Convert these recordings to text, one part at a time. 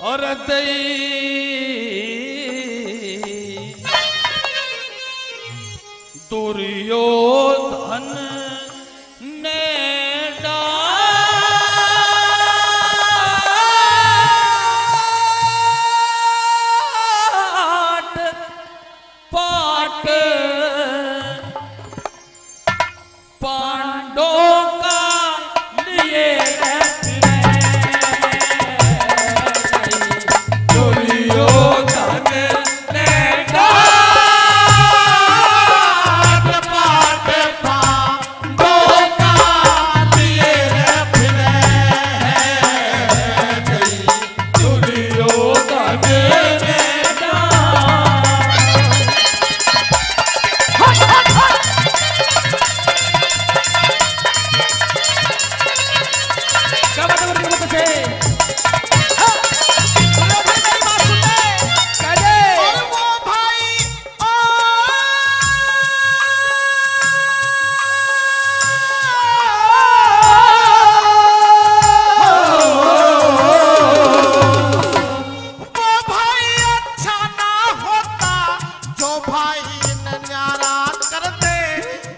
और दुर्योधन ने डांट पाट पांडवों का लिए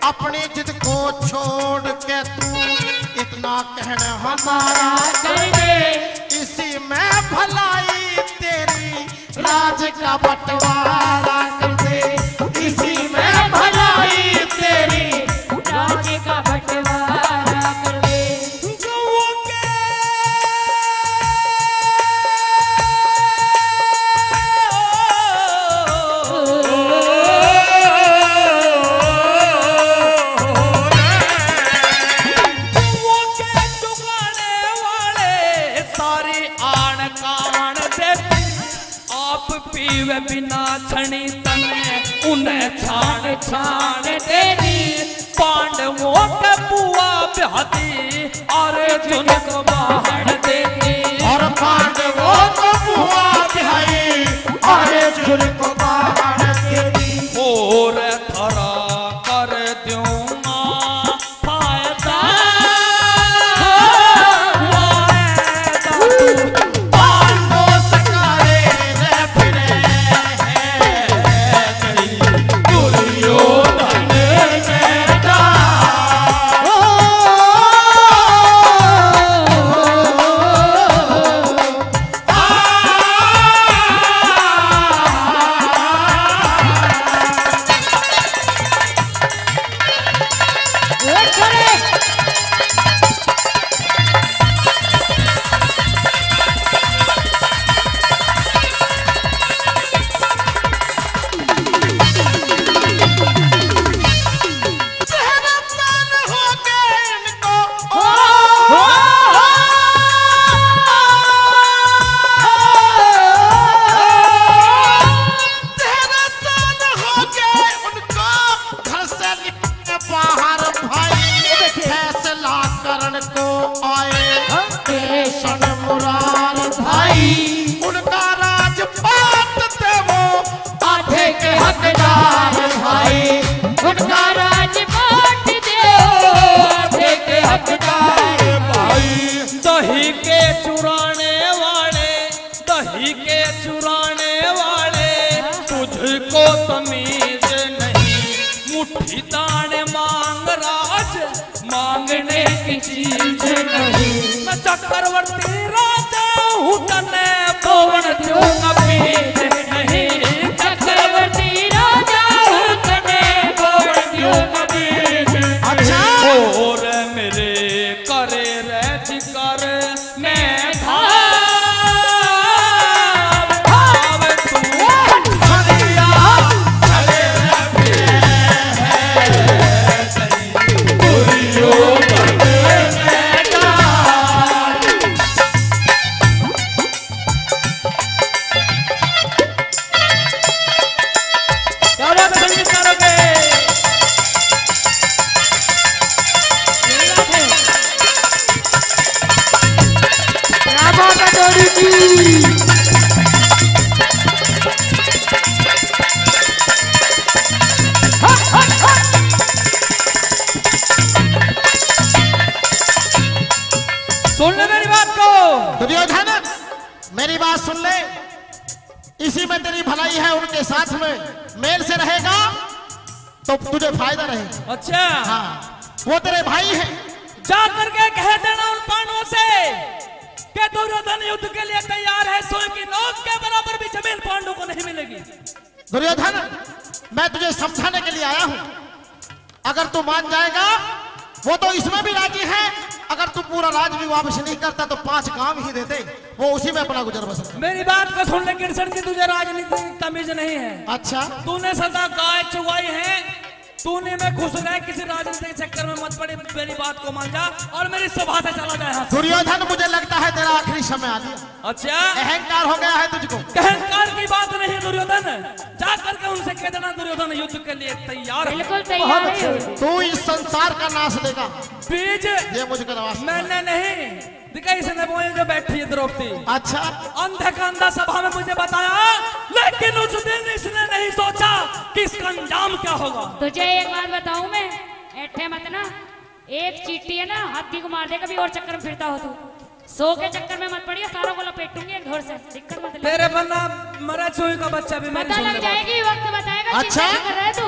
अपनी जिद को छोड़ के तू इतना कहना हमारा कर दे, इसी में भलाई तेरी राज का बंटवारा कर दे, इसी में भलाई तेरी राज का बंटवारा कर दे। पीवे बिना छनी तने उन्हें छान छान देनी, पांडवों के बुआ ब्याहती और अर्जुन को बाहर देती, और पांडवों को बुआ ब्याही और अर्जुन को बाहर देती। और थरा कर दूंगा फायदा दही के चुराने वाले तुझको तमीज नहीं, मुट्ठी दाने मांग राज मांगने की चीज नहीं, मैं चक्रवर्ती राजा हूँ तने पवन दूंगा बीज नहीं, चक्रवर्ती राजा हूँ तने पवन दूंगा बीज। अच्छा और मेरे करे रह कर मैं मेरी बात सुन ले, इसी में तेरी भलाई है। उनके साथ में मेल से रहेगा तो तुझे फायदा रहेगा। अच्छा हाँ, वो तेरे भाई है। जा करके कह देना उन पांडवों से कि दुर्योधन युद्ध के लिए तैयार है, सोए की नोक के बराबर भी जमीन पांडवों को नहीं मिलेगी। दुर्योधन, मैं तुझे समझाने के लिए आया हूं। अगर तू मान जाएगा, वो तो इसमें भी राजी है। अगर तू पूरा राज भी वापस नहीं करता तो 5 काम ही देते, वो उसी में अपना गुजर बसर। मेरी बात को सुन ले कृष्ण जी, तुझे राजनीति तमीज नहीं है। अच्छा, तूने सदा गाय चुगाई है, तूने में घुस गए, किसी राजनीति के चक्कर में मत पड़े। मेरी बात को मान जा और मेरी सभा से चला जाए। दुर्योधन, मुझे लगता है तेरा आखिरी समय आ गया। अच्छा, अहंकार हो गया है तुझको। अहंकार की बात नहीं दुर्योधन, जा करके उनसे कह देना दुर्योधन युद्ध के लिए तैयार है। बिल्कुल तैयार है। तू इस संसार का नाश देगा। बीज ये मुझको नवाज मैंने नहीं दिखा, इसने बोए जो बैठी है द्रौपदी। अच्छा, अंधे का अंधा सभा में मुझे बताया, लेकिन उस दिन इसने नहीं सोचा कि इसका अंजाम क्या होगा। तुझे एक बात बताऊं मैं, ऐठे मत ना। एक चींटी है ना, हाथी को मार दे, कभी और चक्कर में फिरता हो तू। 100 के चक्कर में मत पड़िए, सारों को लपेटूंगी एक धोर से। दिक्कत मत ले। तेरे बन्ना मरा चोई का बच्चा भी पता लग जाएगी, वक्त बताएगा। अच्छा, चिंता कर रहे तू।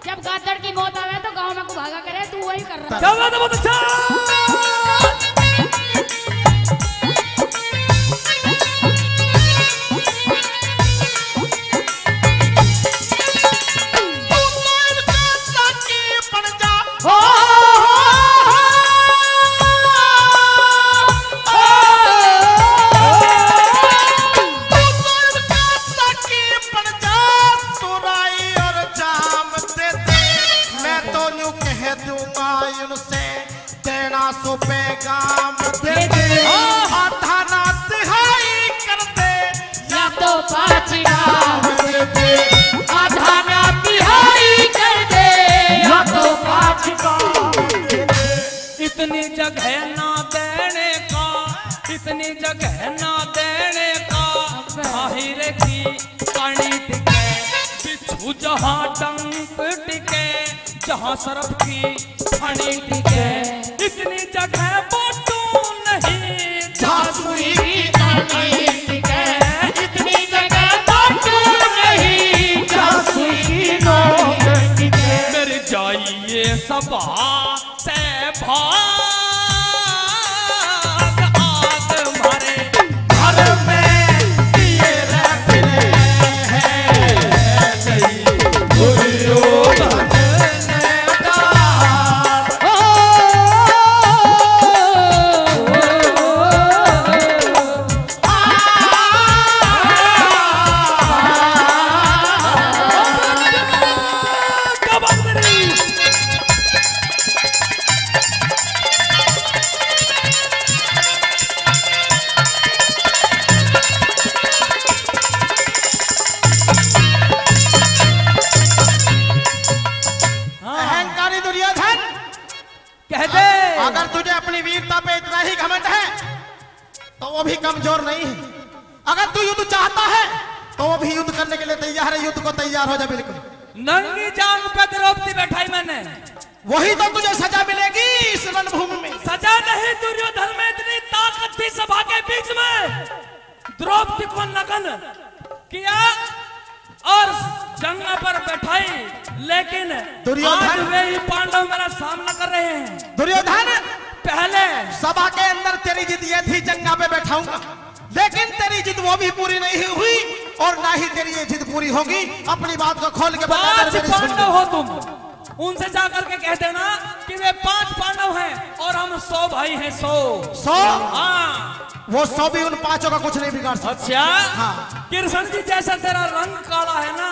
जब गादड़ की मौत आवे तो गांव में को भागा करे, तू वही कर रहा है। क्या बात है, बहुत अच्छा। इतनी जगह ना देने का, इतनी जगह ना देने का, बाहिर की पानी टिके, बिच्छू जहाँ डंक टिके, जहाँ सरफ की पानी टिके, इतनी जगह बाटू नहीं जहाँ सुई की पानी टिके, इतनी जगह बाटू नहीं जहाँ सुई की नोक टिके। मेरे जाइए सभा से भाग आग मारे घर में दिए रहते हैं दुर्योधन ने अगर तुझे अपनी वीरता पे इतना ही घमंड है तो वो भी कमजोर नहीं है। अगर तू युद्ध चाहता है तो वो भी युद्ध करने के लिए तैयार है। युद्ध को तैयार हो जा। बिल्कुल नंगी जांग पे द्रौपदी बैठाई मैंने, वही तो तुझे सजा मिलेगी इस रणभूमि में। सजा नहीं, दुर्योधन में इतनी ताकत थी सभा के बीच में, द्रौपदी को नग्न किया और जंगा पर बैठाई, लेकिन आज वे ही पांडव मेरा सामना कर रहे हैं। दुर्योधन, पहले सभा के अंदर तेरी जिद ये थी जंगा पे बैठाऊंगा, लेकिन तेरी जिद वो भी पूरी नहीं हुई और ना ही तेरी ये जिद पूरी होगी। अपनी बात को खोल के बता। 5 पांडव हो तुम, उनसे जाकर के कह देना कि वे 5 पांडव हैं और हम 100 भाई हैं। 100 हाँ, वो 100 भी उन 5 का कुछ नहीं बिगाड़ सकता। अच्छा हाँ। कृष्ण जी, जैसा तेरा रंग काला है ना,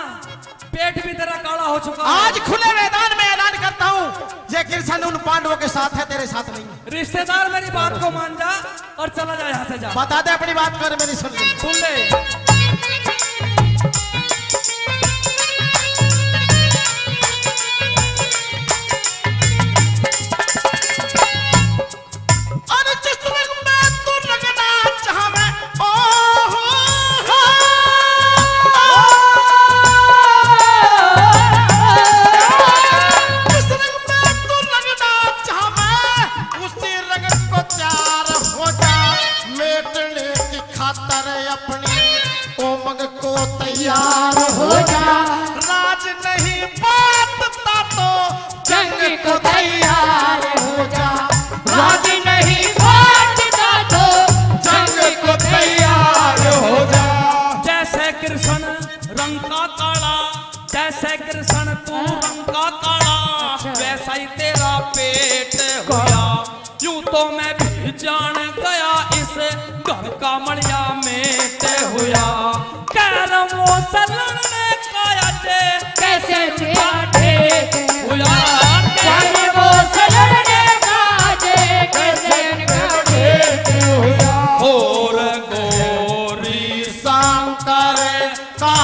पेट भी तेरा काला हो चुका है। आज खुले मैदान में ऐलान करता हूँ, ये कृष्ण उन पांडवों के साथ है, तेरे साथ नहीं है। रिश्तेदार, मेरी बात को मान जा और चला जा यहाँ से। जा, बता दे अपनी बात कर, मेरी सुन ले। अपनी उमंग को तैयार हो जा। राज नहीं बांटता तो जंग को तैयार हो जा। राज नहीं बांटता तो जंग को तैयार हो जा। जैसे कृष्ण रंग का काला, जैसे कृष्ण तू रंग का काला, वैसा ही तेरा पेट हुआ। यूं तो मैं भी जान गया इस घर का मड़िया मेट हुआ। कैरमो से लड़ने का जे कैसे ठेठ हुआ। कैरमो से लड़ने का जे कैसे ठेठ हुआ। और गोरी शंकर का